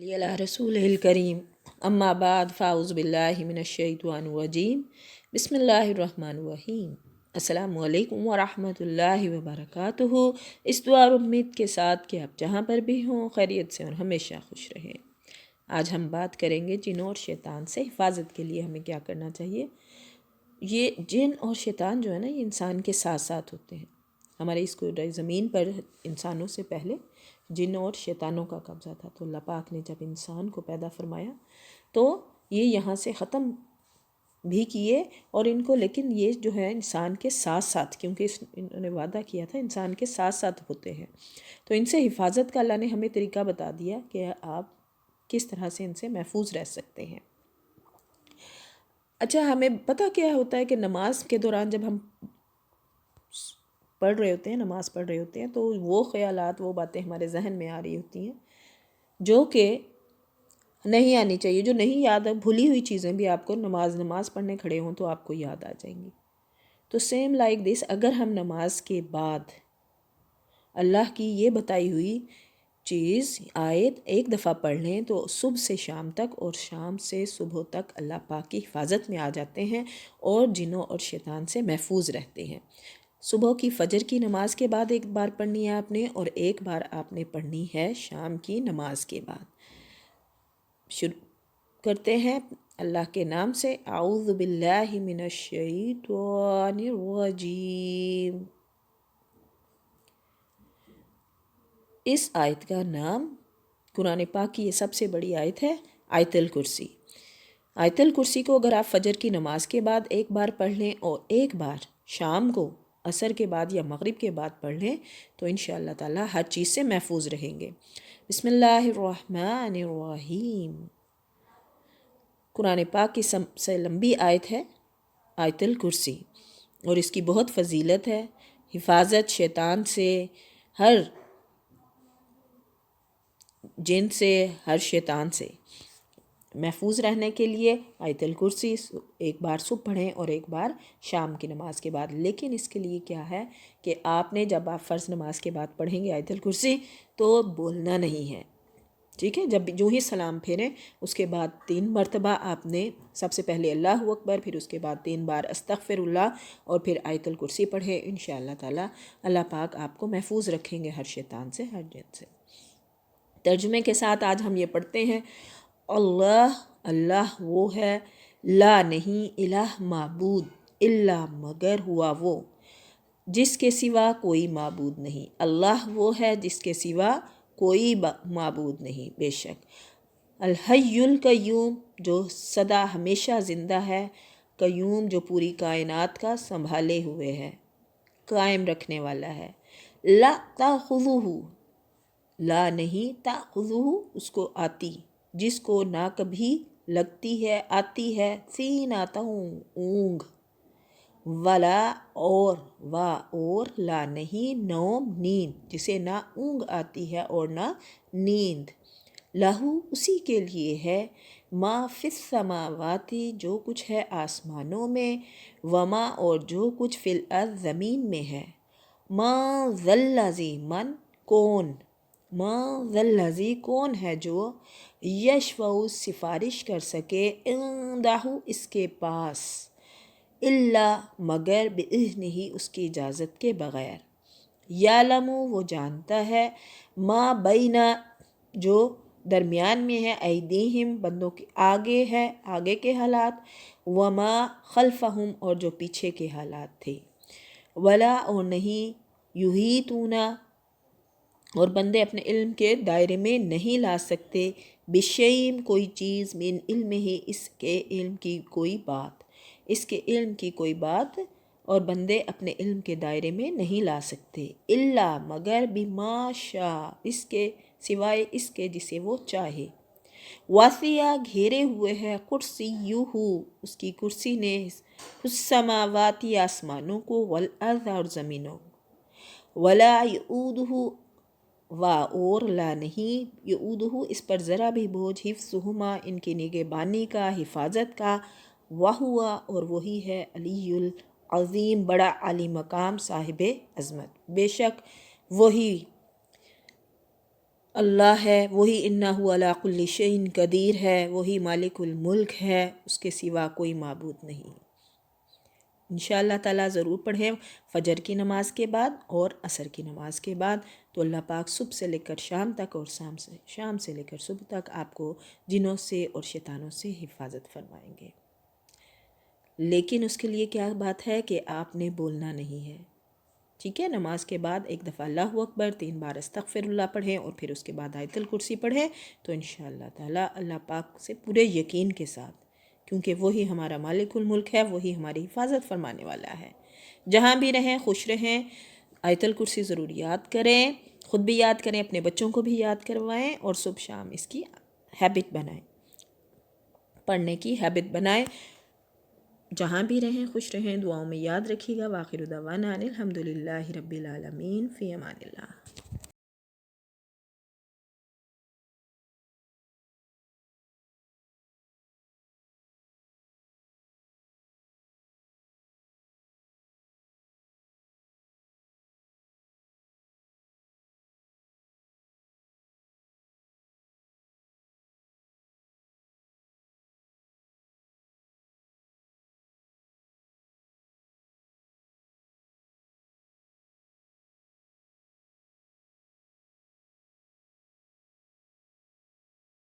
अला रसूलिल करीम अम्मा बाद फ़ाउज़ु बिल्लाहि मिनश्शैतानिर रजीम बिस्मिल्लाहिर रहमानिर रहीम अस्सलामु अलैकुम व रहमतुल्लाहि व बरकातुहू। इस दुआ और उम्मीद के साथ कि आप जहाँ पर भी हों खैरियत से और हमेशा खुश रहें। आज हम बात करेंगे जिन और शैतान से हिफाजत के लिए हमें क्या करना चाहिए। ये जिन और शैतान जो है ना, ये इंसान के साथ साथ होते हैं। हमारे इस ज़मीन पर इंसानों से पहले जिन और शैतानों का कब्ज़ा था, तो अल्लाह पाक ने जब इंसान को पैदा फरमाया तो ये यहाँ से ख़त्म भी किए और इनको, लेकिन ये जो है इंसान के साथ साथ, क्योंकि इन्होंने वादा किया था इंसान के साथ साथ होते हैं, तो इनसे हिफाजत का अल्लाह ने हमें तरीका बता दिया कि आप किस तरह से इनसे महफूज रह सकते हैं। अच्छा, हमें पता क्या होता है कि नमाज के दौरान जब हम पढ़ रहे होते हैं, नमाज पढ़ रहे होते हैं, तो वो ख़यालात, वो बातें हमारे जहन में आ रही होती हैं जो कि नहीं आनी चाहिए, जो नहीं याद है। भूली हुई चीज़ें भी आपको नमाज पढ़ने खड़े हों तो आपको याद आ जाएंगी। तो सेम लाइक दिस, अगर हम नमाज के बाद अल्लाह की ये बताई हुई चीज़ आयत एक दफ़ा पढ़ लें तो सुबह से शाम तक और शाम से सुबह तक अल्लाह पाक की हिफाजत में आ जाते हैं और जिनों और शैतान से महफूज रहते हैं। सुबह की फ़जर की नमाज के बाद एक बार पढ़नी है आपने, और एक बार आपने पढ़नी है शाम की नमाज के बाद। शुरू करते हैं अल्लाह के नाम से। आऊज़ु बिल्लाहि मिनश्शैतानिर रजीम। इस आयत का नाम, कुरान पाक की ये सबसे बड़ी आयत है, आयतुल कुर्सी। आयतुल कुर्सी को अगर आप फ़जर की नमाज के बाद एक बार पढ़ लें और एक बार शाम को असर के बाद या मगरिब के बाद पढ़ लें तो इंशाअल्लाह ताला हर चीज़ से महफूज रहेंगे। बिस्मिल्लाहिर्रहमानिर्रहीम। कुरान पाक की सबसे लंबी आयत है आयतुल कुर्सी और इसकी बहुत फजीलत है। हिफाजत शैतान से, हर जिन से, हर शैतान से महफूज रहने के लिए आयतुल कुर्सी एक बार सुबह पढ़ें और एक बार शाम की नमाज के बाद। लेकिन इसके लिए क्या है कि आपने, जब आप फ़र्ज़ नमाज के बाद पढ़ेंगे आयतुल कुर्सी, तो बोलना नहीं है, ठीक है। जब यूँ ही सलाम फेरें उसके बाद 3 मरतबा आपने सबसे पहले अल्लाहु अकबर, फिर उसके बाद 3 बार अस्तगफिरुल्लाह और फिर आयतुल कुर्सी पढ़ें। इंशाअल्लाह ताला अल्लाह पाक आपको महफूज रखेंगे हर शैतान से, हर जिन से। तर्जुमे के साथ आज हम ये पढ़ते हैं। अल्लाह, अल्लाह वो है, ला नहीं, इलाह माबूद, इल्ला मगर हुआ वो, जिसके सिवा कोई माबूद नहीं। अल्लाह वो है जिसके सिवा कोई माबूद नहीं, बेशक। अल हय्युल कय्यूम, जो सदा हमेशा ज़िंदा है, कय्यूम जो पूरी कायनात का संभाले हुए है, कायम रखने वाला है। ला ताखुज़ुहु, ला नहीं, ताखुज़ुहु उसको आती, जिसको ना कभी लगती है, आती है, सीनातहु ऊँघ, वला और, वा और, ला नहीं, नौम नींद, जिसे ना ऊँघ आती है और ना नींद। लहू उसी के लिए है, मा फिस समावाती जो कुछ है आसमानों में, वमा और जो कुछ फिल अर्ज़ ज़मीन में है। मा ज़ल्लज़ी मन कौन, मा ज़ल्लज़ी कौन है जो, यशफ़उ सिफारिश कर सके, इंदाहु इसके पास, इल्ला मगर, बिइज़्निही उसकी इजाज़त के बग़ैर। यालमु वो जानता है, मा बैना जो दरमियान में है, ऐदीहिम बंदों के आगे है, आगे के हालात, वमा खल्फ़हुम और जो पीछे के हालात थे। वला और नहीं, युहीतूना और बंदे अपने इल्म के दायरे में नहीं ला सकते, बिशैइन कोई चीज़, मिन इल्म ही इसके इल्म की कोई बात, इसके इल्म की कोई बात, और बंदे अपने इल्म के दायरे में नहीं ला सकते, इल्ला मगर, बिमाशा इसके सिवाय इसके जिसे वो चाहे। वासिया घेरे हुए है, कुर्सी यूहू उसकी कुर्सी ने, समावाती आसमानों को, वल अर्ज़ और ज़मीनों, वला यऊदुहु वा और, ला नहीं, यऊदुहु इस पर ज़रा भी बोझ, हिफ्ज़ुहुमा इनकी निगहबानी का, हिफाजत का, वहुआ और वही है, अलीयुल अज़ीम बड़ा आली मकाम, साहिब अज़मत, बेशक वही اللہ ہے، وہی انہ علی کل شیء قدیر ہے، وہی مالک الملک ہے، اس کے سوا کوئی معبود نہیں۔ انشاءاللہ تعالیٰ ضرور پڑھیں فجر کی نماز کے بعد اور عصر کی نماز کے بعد، تو اللہ پاک صبح سے لے کر شام تک اور شام سے لے کر صبح تک آپ کو جنوں سے اور شیطانوں سے حفاظت فرمائیں گے۔ لیکن اس کے لیے کیا بات ہے کہ آپ نے بولنا نہیں ہے، ٹھیک ہے؟ نماز کے بعد ایک دفعہ اللہ اکبر، 3 بار استغفر اللہ پڑھیں اور پھر اس کے بعد آیت الکرسی پڑھیں، تو انشاءاللہ تعالیٰ اللہ پاک سے پورے یقین کے ساتھ، کیونکہ وہی ہمارا مالک الملک ہے، وہی ہماری حفاظت فرمانے والا ہے، جہاں بھی رہیں خوش رہیں۔ آیت الکرسی ضرور یاد کریں، خود بھی یاد کریں، اپنے بچوں کو بھی یاد کروائیں، اور صبح شام اس کی ہیبٹ بنائیں، پڑھنے کی ہیبٹ بنائیں۔ جہاں بھی رہیں خوش رہیں، دعاؤں میں یاد رکھیے گا۔ وآخر دعوانا ان الحمد للہ رب العالمین، فی امان اللہ۔